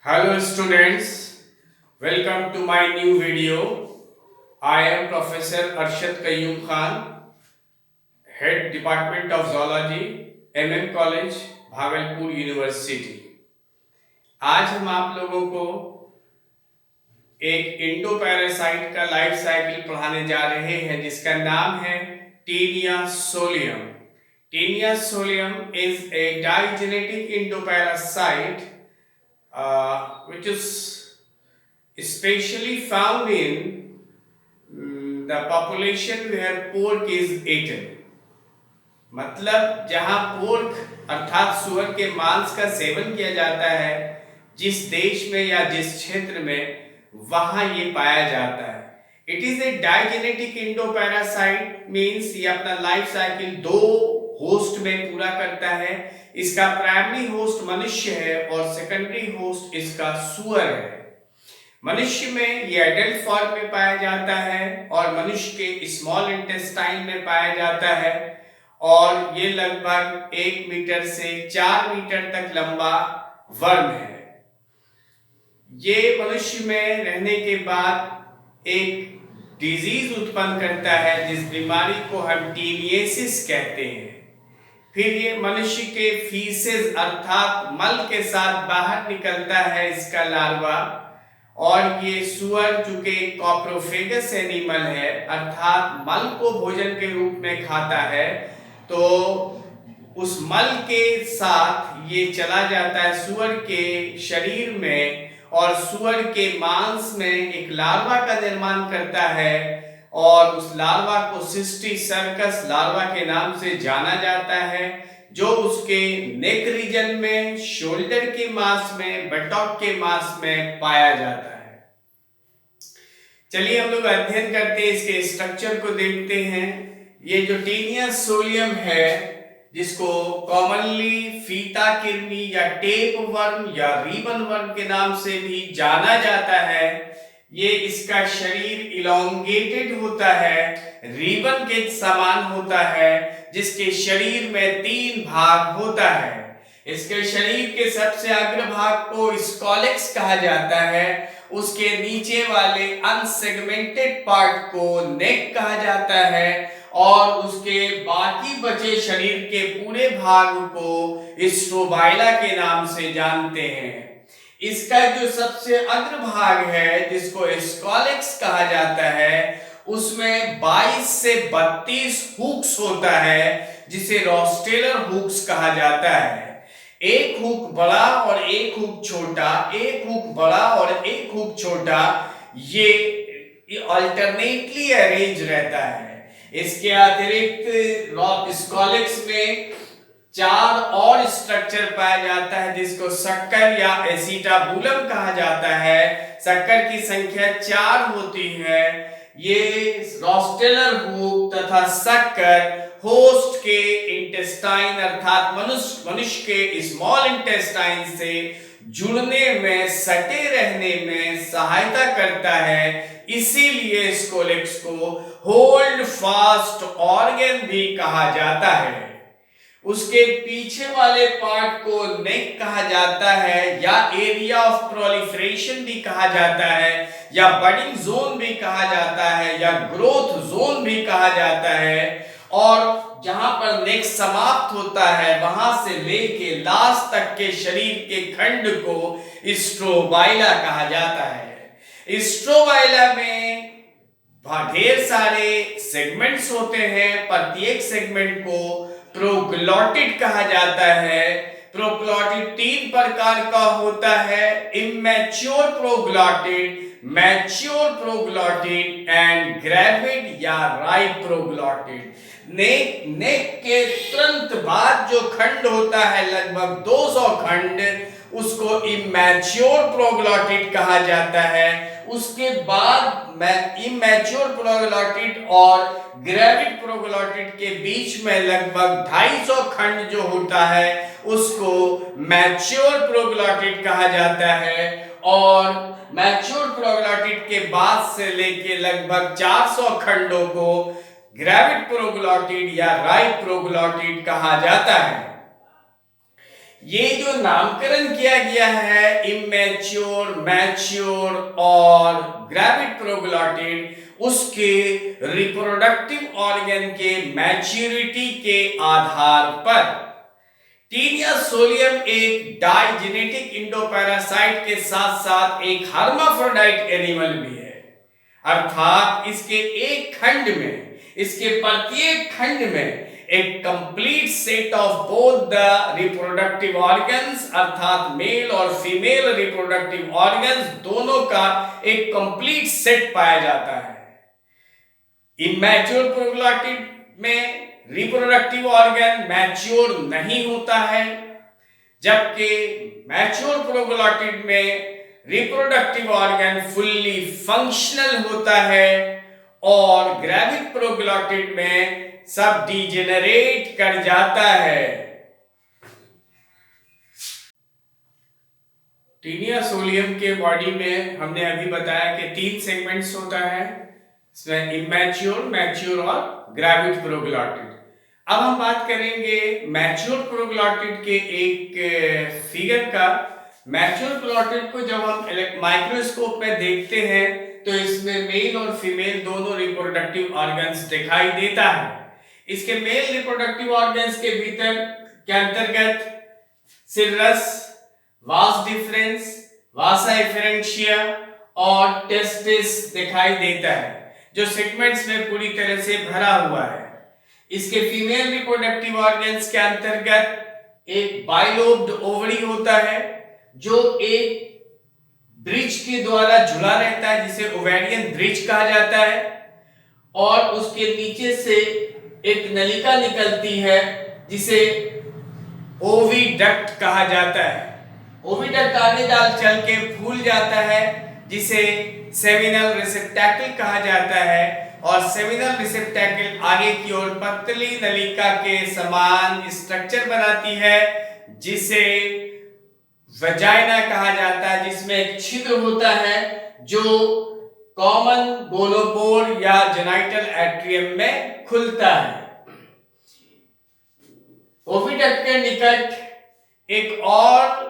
Hello students, welcome to my new video. I am Professor Arshad Qayyum Khan, Head Department of Zoology, College, Bhagalpur university. आज हम आप लोगों को एक endo parasite का लाइफ साइकिल पढ़ाने जा रहे हैं जिसका नाम है taenia solium. Taenia solium is a digenetic endo parasite which is especially found in the population where pork is eaten। मतलब जहां पोर्क अर्थात सुअर के मांस का सेवन किया जाता है, जिस देश में या जिस क्षेत्र में, वहां ये पाया जाता है। It is a digenetic endoparasite, means ये अपना लाइफ साइकिल दो होस्ट में पूरा करता है। इसका प्राइमरी होस्ट मनुष्य है और सेकेंडरी होस्ट इसका सुअर है। मनुष्य में ये एडल्ट फॉर्म में पाया जाता है और मनुष्य के स्मॉल इंटेस्टाइन में पाया जाता है और ये लगभग 1 मीटर से 4 मीटर तक लंबा वर्म है। ये मनुष्य में रहने के बाद एक डिजीज उत्पन्न करता है जिस बीमारी को हम टीनियसिस कहते हैं। फिर ये मनुष्य के फीसेस अर्थात मल के साथ बाहर निकलता है इसका लार्वा, और ये सुअर चूंकि कॉप्रोफेगस एनिमल है अर्थात मल को भोजन के रूप में खाता है, तो उस मल के साथ ये चला जाता है सुअर के शरीर में और सुअर के मांस में एक लार्वा का निर्माण करता है और उस लार्वा को सिस्टिसर्कस लार्वा के नाम से जाना जाता है, जो उसके नेक रीजन में, शोल्डर के मांस में, बटॉक के मांस में पाया जाता है। चलिए हम लोग अध्ययन करते हैं, इसके स्ट्रक्चर को देखते हैं। ये जो टीनिया सोलियम है, जिसको कॉमनली फीता किर्मी या टेप वर्म या रिबन वर्म के नाम से भी जाना जाता है, ये इसका शरीर इलोंगेटेड होता है, रिबन के समान होता है, जिसके शरीर में 3 भाग होता है। इसके शरीर के सबसे अग्र भाग को स्कॉलेक्स कहा जाता है, उसके नीचे वाले अनसेगमेंटेड पार्ट को नेक कहा जाता है और उसके बाकी बचे शरीर के पूरे भाग को स्ट्रोबाइला के नाम से जानते हैं। इसका जो सबसे अग्र भाग है जिसको स्कॉलेक्स कहा जाता है, उसमें 22 से 32 हुक्स होता है जिसे रोस्टेलर हुक्स कहा जाता है। एक हुक बड़ा और एक हुक छोटा, एक हुक बड़ा और एक हुक छोटा, ये अल्टरनेटली अरेंज रहता है। इसके अतिरिक्त स्कॉलेक्स में 4 और स्ट्रक्चर पाया जाता है जिसको शक्कर या एसिटाबुलम कहा जाता है। शक्कर की संख्या 4 होती है। ये रोस्टेलर हुक तथा शक्कर होस्ट के इंटेस्टाइन अर्थात मनुष्य के स्मॉल इंटेस्टाइन से जुड़ने में, सटे रहने में सहायता करता है। इसीलिए स्कोलेक्स को होल्ड फास्ट ऑर्गन भी कहा जाता है। उसके पीछे वाले पार्ट को नेक कहा जाता है या एरिया ऑफ प्रोलिफरेशन भी कहा जाता है या बडिंग जोन भी कहा जाता है या ग्रोथ जोन भी कहा जाता है, और जहां पर नेक समाप्त होता है वहां से लेके लास्ट तक के शरीर के खंड को स्ट्रोबाइला कहा जाता है। स्ट्रोबाइला में ढेर सारे सेगमेंट्स होते हैं, प्रत्येक सेगमेंट को प्रोग्लॉटिड कहा जाता है। प्रोग्लॉटिड 3 प्रकार का होता है, immature proglottid, mature proglottid and gravid या राइप प्रोग्लॉटिड। नेक के तुरंत बाद जो खंड होता है लगभग 200 खंड, उसको इमैच्योर प्रोग्लॉटिड कहा जाता है। उसके बाद इमैच्योर प्रोग्लॉटिड और ग्रेविड प्रोग्लॉटिड के बीच में लगभग 250 खंड जो होता है उसको मैच्योर प्रोग्लॉटिड कहा जाता है, और मैच्योर प्रोग्लॉटिड के बाद से लेके लगभग 400 खंडों को ग्रेविड प्रोग्लॉटिड या राइप प्रोग्लॉटिड कहा जाता है। ये जो नामकरण किया गया है इमेच्योर, मैच्योर और ग्रेविड प्रोग्लॉटिड, उसके रिप्रोडक्टिव ऑर्गन के मैच्योरिटी के आधार पर टीनिया सोलियम एक डाइजेनेटिक इंडोपैरासाइट के साथ साथ एक हर्माफ्रोडाइट एनिमल भी है। अर्थात इसके एक खंड में, इसके प्रत्येक खंड में एक complete set of both the reproductive organs, अर्थात मेल और फीमेल रिप्रोडक्टिव ऑर्गन्स दोनों का एक कंप्लीट सेट पाया जाता है। इमैच्योर प्रोग्लॉटिड में रिप्रोडक्टिव ऑर्गन मैच्योर नहीं होता है, जबकि मैच्योर प्रोग्लॉटिड में रिप्रोडक्टिव ऑर्गन फुल्ली फंक्शनल होता है और ग्रेविड प्रोग्लॉटिड में सब डिजेनरेट कर जाता है। टीनिया सोलियम के बॉडी में हमने अभी बताया कि 3 सेगमेंट्स होता है, इसमें इमैच्योर, मैच्योर और ग्रेविड प्रोग्लॉटिड। अब हम बात करेंगे मैच्योर प्रोग्लॉटिड के एक फिगर का। मैच्योर प्रोग्लॉटिड को जब हम माइक्रोस्कोप में देखते हैं तो इसमें मेल और फीमेल दोनों रिप्रोडक्टिव ऑर्गन्स दिखाई देता है। इसके मेल रिप्रोडक्टिव ऑर्गन्स के भीतर के अंतर्गत सिरस, वास डिफरेंस, वासा एफरेंशिया और टेस्टिस दिखाई देता है, जो सेगमेंट्स में पूरी तरह से भरा हुआ है। इसके फीमेल रिप्रोडक्टिव ऑर्गन्स के अंतर्गत एक बाइलोब्ड ओवरी होता है, जो एक ब्रिज के द्वारा झुला रहता है, जिसे ओवेरियन ब्रिज कहा जाता है, और उसके नीचे से एक नलिका निकलती है जिसे ओविडक्ट कहा जाता है। ओविडक्ट आगे चल के फूल जाता है, जिसे सेमिनल रिसेप्टैकल कहा जाता है, और सेमिनल रिसेप्टैकल आगे की ओर पतली नलिका के समान स्ट्रक्चर बनाती है, जिसे वजाइना कहा जाता है, जिसमें एक छिद्र होता है जो कॉमन गोलोपोर या जेनाइटल एट्रियम में खुलता है। ओविडक्ट के निकट एक और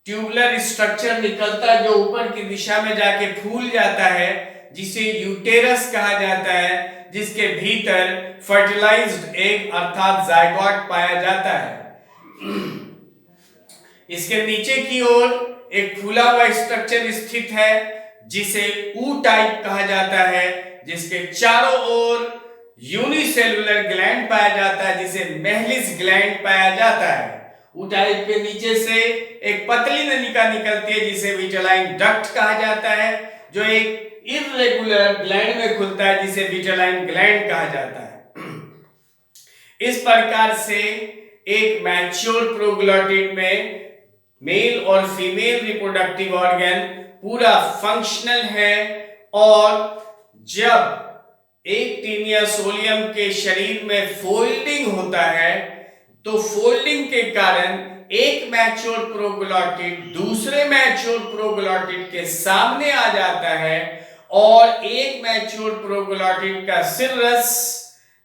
ट्यूबुलर स्ट्रक्चर निकलता है, जो ऊपर की दिशा में जाके फूल जाता है, जिसे यूटेरस कहा जाता है, जिसके भीतर फर्टिलाइज्ड एग अर्थात जायगोट पाया जाता है। इसके नीचे की ओर एक फूला हुआ स्ट्रक्चर स्थित है, जिसे ऊ टाइप कहा जाता है, जिसके चारों ओर यूनिसेलुलर ग्लैंड पाया जाता है, जिसे मेहलिस ग्लैंड पाया जाता है। ऊ टाइप के नीचे से एक पतली नलिका निकलती है, जिसे विटेलाइन डक्ट कहा जाता है, जो एक इर्रेगुलर ग्लैंड में खुलता है, जिसे विटेलाइन ग्लैंड कहा जाता है। इस प्रकार से एक मैच्योर प्रोग्लॉटिड में मेल और फीमेल रिप्रोडक्टिव ऑर्गन पूरा फंक्शनल है, और जब एक टीनिया सोलियम के शरीर में फोल्डिंग होता है, तो फोल्डिंग के कारण एक मैच्योर प्रोग्लॉटिड दूसरे मैच्योर प्रोग्लॉटिड के सामने आ जाता है, और एक मैच्योर प्रोग्लॉटिड का सिरस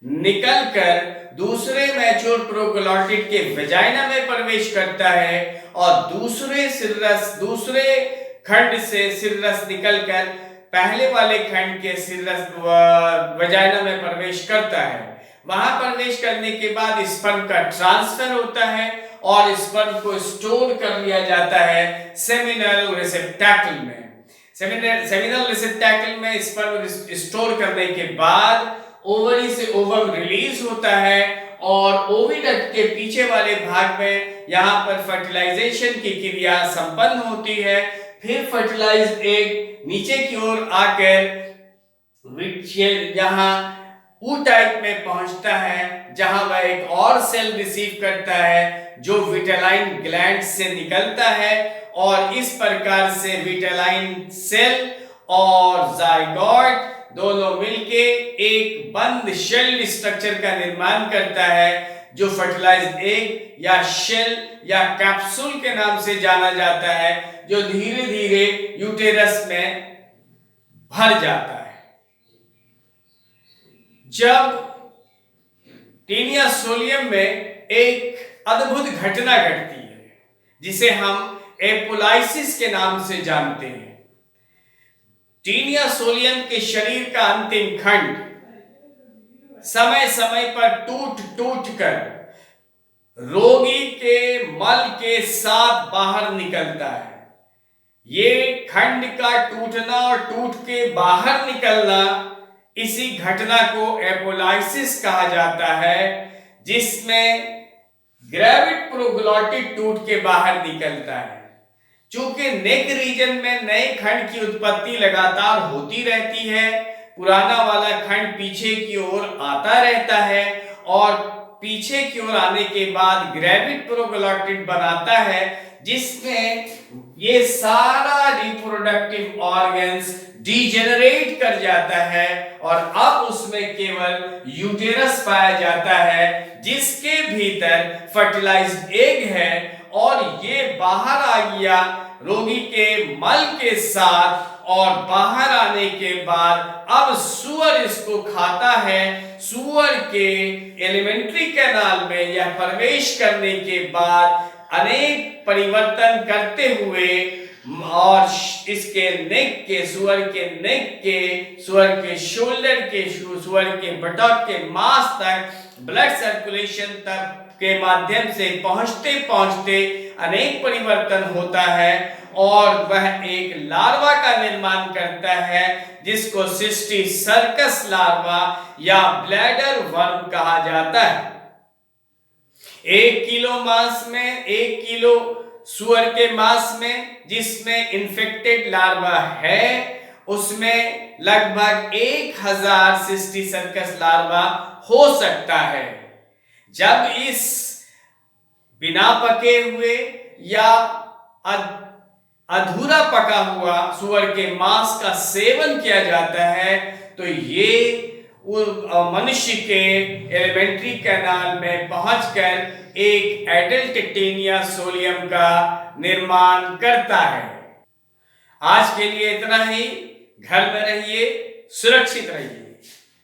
निकलकर दूसरे मैच्योर प्रोग्लॉटिड के वेजाइना में प्रवेश करता है, और दूसरे खंड से सिरस निकलकर पहले वाले खंड के सिरस वेजाइना में प्रवेश करता है। वहां प्रवेश करने के बाद स्पर्म का ट्रांसफर होता है, और स्पर्म को स्टोर कर लिया जाता है सेमिनल रिसेप्टैकल में। सेमिनल रिसेप्टैकल में स्पर्म स्टोर करने के बाद ओवरी से ओवम रिलीज होता है, और ओविडक्ट के पीछे वाले भाग में यहाँ पर फर्टिलाइजेशन की क्रिया संपन्न होती है। फिर फर्टिलाइज्ड एग नीचे की ओर आकर यहाँ ऊ टाइप में पहुंचता है, जहां वह एक और सेल रिसीव करता है, जो विटेलाइन ग्लैंड से निकलता है, और इस प्रकार से विटेलाइन सेल और जायगोट दोनों मिलके एक बंद शेल स्ट्रक्चर का निर्माण करता है, जो फर्टिलाइज्ड एग या शेल या कैप्सूल के नाम से जाना जाता है, जो धीरे धीरे यूटेरस में भर जाता है। जब टीनिया सोलियम में एक अद्भुत घटना घटती है, जिसे हम एपोलाइसिस के नाम से जानते हैं। टीनिया सोलियम के शरीर का अंतिम खंड समय समय पर टूट टूट कर रोगी के मल के साथ बाहर निकलता है। ये खंड का टूटना और टूट के बाहर निकलना, इसी घटना को एपोलाइसिस कहा जाता है, जिसमें ग्रेविड प्रोग्लॉटिड टूट के बाहर निकलता है। चूंकि नेक रीजन में नए खंड की उत्पत्ति लगातार होती रहती है, पुराना वाला खंड पीछे की ओर आता रहता है और पीछे की ओर आने के बाद ग्रेविड प्रोग्लॉटिड बनाता है, जिसमें ये सारा रिप्रोडक्टिव ऑर्गन्स डिजेनरेट कर जाता है और अब उसमें केवल यूटेरस पाया जाता है, जिसके भीतर फर्टिलाइज्ड एग है और ये बाहर आ गया रोगी के मल के साथ। और बाहर आने के बाद अब सूअर इसको खाता है। सूअर के एलिमेंट्री कैनाल में यह प्रवेश करने के बाद अनेक परिवर्तन करते हुए और इसके नेक के, सूअर के नेक के, सूअर के शोल्डर के, सूअर के बटक के मांस तक ब्लड सर्कुलेशन तक के माध्यम से पहुंचते पहुंचते अनेक परिवर्तन होता है और वह एक लार्वा का निर्माण करता है, जिसको सिस्टिस सर्कस लार्वा या ब्लैडर वर्म कहा जाता है। 1 किलो मांस में, 1 किलो सूअर के मांस में जिसमें इन्फेक्टेड लार्वा है, उसमें लगभग 1000 सिस्टिस सर्कस लार्वा हो सकता है। जब इस बिना पके हुए या अधूरा पका हुआ सूअर के मांस का सेवन किया जाता है, तो ये मनुष्य के एलिमेंट्री कैनाल में पहुंचकर एक एडल्ट टीनिया सोलियम का निर्माण करता है। आज के लिए इतना ही। घर में रहिए, सुरक्षित रहिए।